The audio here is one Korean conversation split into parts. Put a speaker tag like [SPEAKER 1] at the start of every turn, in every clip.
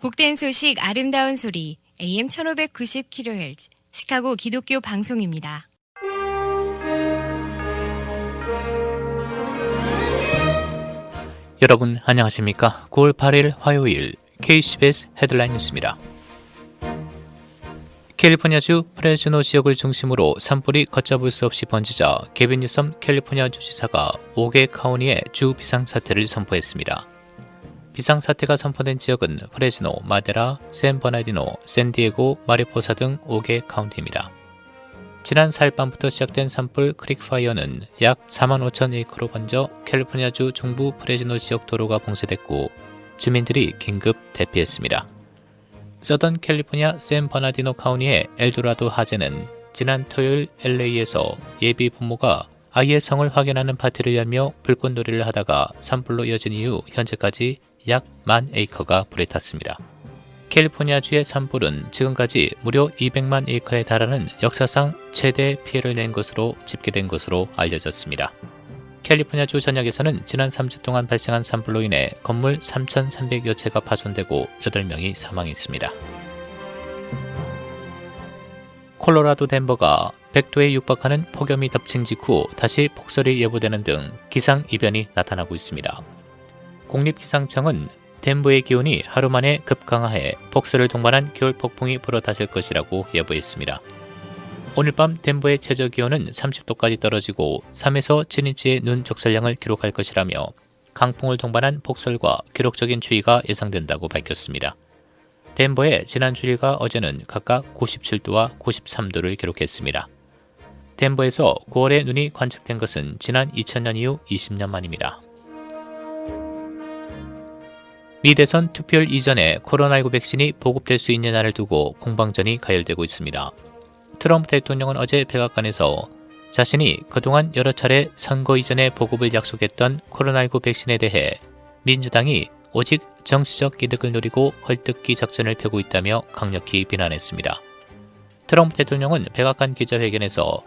[SPEAKER 1] 복된 소식 아름다운 소리 AM 1590kHz 시카고 기독교 방송입니다.
[SPEAKER 2] 여러분 안녕하십니까? 9월 8일 화요일 KCBS 헤드라인 뉴스입니다. 캘리포니아주 프레즈노 지역을 중심으로 산불이 걷잡을 수 없이 번지자 게빈 뉴섬 캘리포니아 주지사가 5개 카운티에 주 비상사태를 선포했습니다. 비상사태가 선포된 지역은 프레즈노, 마데라, 샌버나디노, 샌디에고, 마리포사 등 5개 카운티입니다. 지난 4일 밤부터 시작된 산불 크릭파이어는 약 45,000에이커로 번져 캘리포니아주 중부 프레즈노 지역 도로가 봉쇄됐고 주민들이 긴급 대피했습니다. 서던 캘리포니아 샌버나디노 카운티의 엘도라도 하제는 지난 토요일 LA에서 예비 부모가 아이의 성을 확인하는 파티를 열며 불꽃놀이를 하다가 산불로 이어진 이후 현재까지 약 10,000에이커가 불에 탔습니다. 캘리포니아주의 산불은 지금까지 무려 200만 에이커에 달하는 역사상 최대 피해를 낸 것으로 집계된 것으로 알려졌습니다. 캘리포니아주 전역에서는 지난 3주 동안 발생한 산불로 인해 건물 3,300여 채가 파손되고 8명이 사망했습니다. 콜로라도 덴버가 100도에 육박하는 폭염이 덮친 직후 다시 폭설이 예보되는 등 기상이변이 나타나고 있습니다. 국립기상청은 덴버의 기온이 하루 만에 급강하해 폭설을 동반한 겨울 폭풍이 불어닥칠 것이라고 예보했습니다. 오늘 밤 덴버의 최저기온은 30도까지 떨어지고 3에서 7인치의 눈 적설량을 기록할 것이라며 강풍을 동반한 폭설과 기록적인 추위가 예상된다고 밝혔습니다. 덴버의 지난 주일과 어제는 각각 97도와 93도를 기록했습니다. 덴버에서 9월에 눈이 관측된 것은 지난 2000년 이후 20년 만입니다. 미 대선 투표일 이전에 코로나19 백신이 보급될 수 있는 날을 두고 공방전이 가열되고 있습니다. 트럼프 대통령은 어제 백악관에서 자신이 그동안 여러 차례 선거 이전에 보급을 약속했던 코로나19 백신에 대해 민주당이 오직 정치적 이득을 노리고 헐뜯기 작전을 펴고 있다며 강력히 비난했습니다. 트럼프 대통령은 백악관 기자회견에서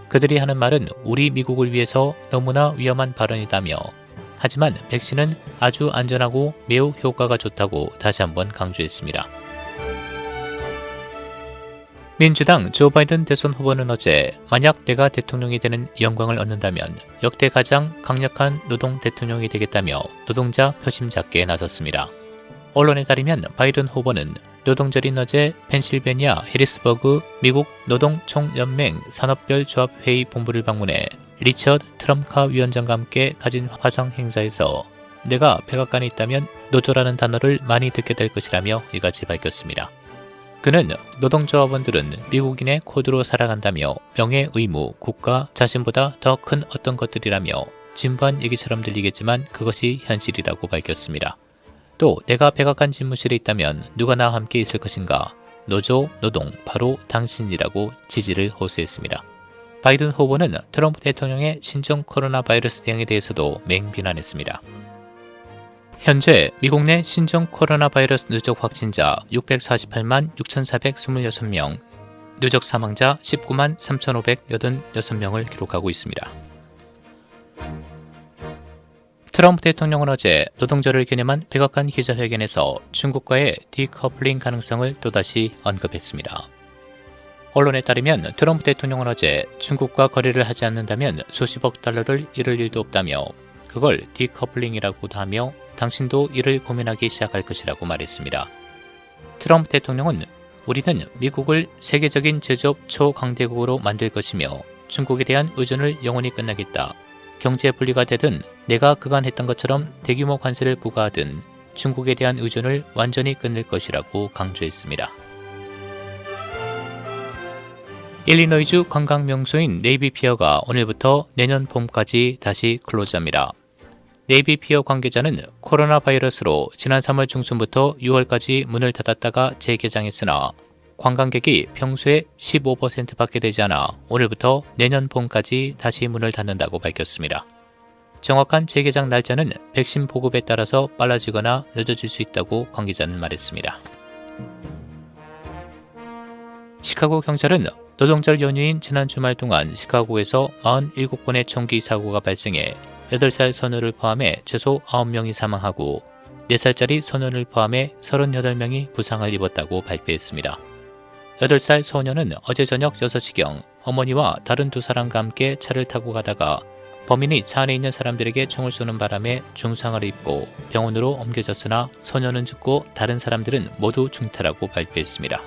[SPEAKER 2] 그들이 하는 말은 우리 미국을 위해서 너무나 위험한 발언이다며 하지만 백신은 아주 안전하고 매우 효과가 좋다고 다시 한번 강조했습니다. 민주당 조 바이든 대선 후보는 어제 만약 내가 대통령이 되는 영광을 얻는다면 역대 가장 강력한 노동 대통령이 되겠다며 노동자 표심 잡기에 나섰습니다. 언론에 따르면 바이든 후보는 노동절인 어제 펜실베니아 해리스버그 미국 노동총연맹 산업별 조합회의 본부를 방문해 리처드 트럼카 위원장과 함께 가진 화상 행사에서 내가 백악관에 있다면 노조라는 단어를 많이 듣게 될 것이라며 이같이 밝혔습니다. 그는 노동조합원들은 미국인의 코드로 살아간다며 명예, 의무, 국가, 자신보다 더 큰 어떤 것들이라며 진부한 얘기처럼 들리겠지만 그것이 현실이라고 밝혔습니다. 또 내가 백악관 집무실에 있다면 누가 나와 함께 있을 것인가? 노조, 노동, 바로 당신이라고 지지를 호소했습니다. 바이든 후보는 트럼프 대통령의 신종 코로나 바이러스 대응에 대해서도 맹비난했습니다. 현재 미국 내 신종 코로나 바이러스 누적 확진자 648만 6,426명, 누적 사망자 19만 3,586명을 기록하고 있습니다. 트럼프 대통령은 어제 노동절을 기념한 백악관 기자회견에서 중국과의 디커플링 가능성을 또다시 언급했습니다. 언론에 따르면 트럼프 대통령은 어제 중국과 거래를 하지 않는다면 수십억 달러를 잃을 일도 없다며 그걸 디커플링이라고도 하며 당신도 이를 고민하기 시작할 것이라고 말했습니다. 트럼프 대통령은 우리는 미국을 세계적인 제조업 초강대국으로 만들 것이며 중국에 대한 의존을 영원히 끝내겠다. 경제 분리가 되든 내가 그간 했던 것처럼 대규모 관세를 부과하든 중국에 대한 의존을 완전히 끝낼 것이라고 강조했습니다. 일리노이주 관광명소인 네이비 피어가 오늘부터 내년 봄까지 다시 클로즈합니다. 네이비 피어 관계자는 코로나 바이러스로 지난 3월 중순부터 6월까지 문을 닫았다가 재개장했으나 관광객이 평소에 15%밖에 되지 않아 오늘부터 내년 봄까지 다시 문을 닫는다고 밝혔습니다. 정확한 재개장 날짜는 백신 보급에 따라서 빨라지거나 늦어질 수 있다고 관계자는 말했습니다. 시카고 경찰은 노동절 연휴인 지난 주말 동안 시카고에서 47건의 총기 사고가 발생해 8살 선우를 포함해 최소 9명이 사망하고 4살짜리 소년을 포함해 38명이 부상을 입었다고 발표했습니다. 8살 소년은 어제 저녁 6시경 어머니와 다른 2사람과 함께 차를 타고 가다가 범인이 차 안에 있는 사람들에게 총을 쏘는 바람에 중상을 입고 병원으로 옮겨졌으나 소년은 죽고 다른 사람들은 모두 중태라고 발표했습니다.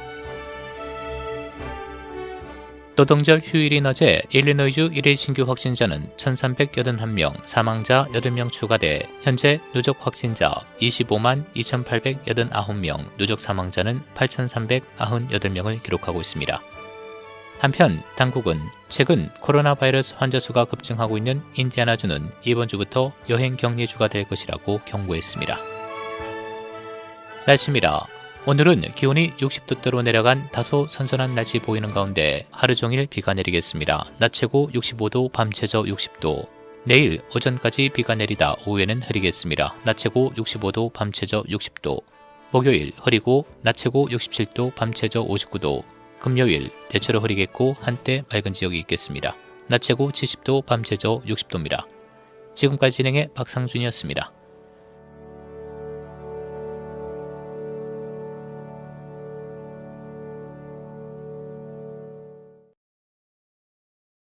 [SPEAKER 2] 노동절 휴일인 어제 일리노이주 1일 신규 확진자는 1381명, 사망자 8명 추가돼 현재 누적 확진자 25만 2889명, 누적 사망자는 8398명을 기록하고 있습니다. 한편 당국은 최근 코로나 바이러스 환자 수가 급증하고 있는 인디아나주는 이번 주부터 여행 격리주가 될 것이라고 경고했습니다. 날씨입니다. 오늘은 기온이 60도대로 내려간 다소 선선한 날씨 보이는 가운데 하루 종일 비가 내리겠습니다. 낮 최고 65도, 밤 최저 60도. 내일 오전까지 비가 내리다 오후에는 흐리겠습니다. 낮 최고 65도, 밤 최저 60도. 목요일 흐리고 낮 최고 67도, 밤 최저 59도. 금요일 대체로 흐리겠고 한때 맑은 지역이 있겠습니다. 낮 최고 70도, 밤 최저 60도입니다. 지금까지 진행의 박상준이었습니다.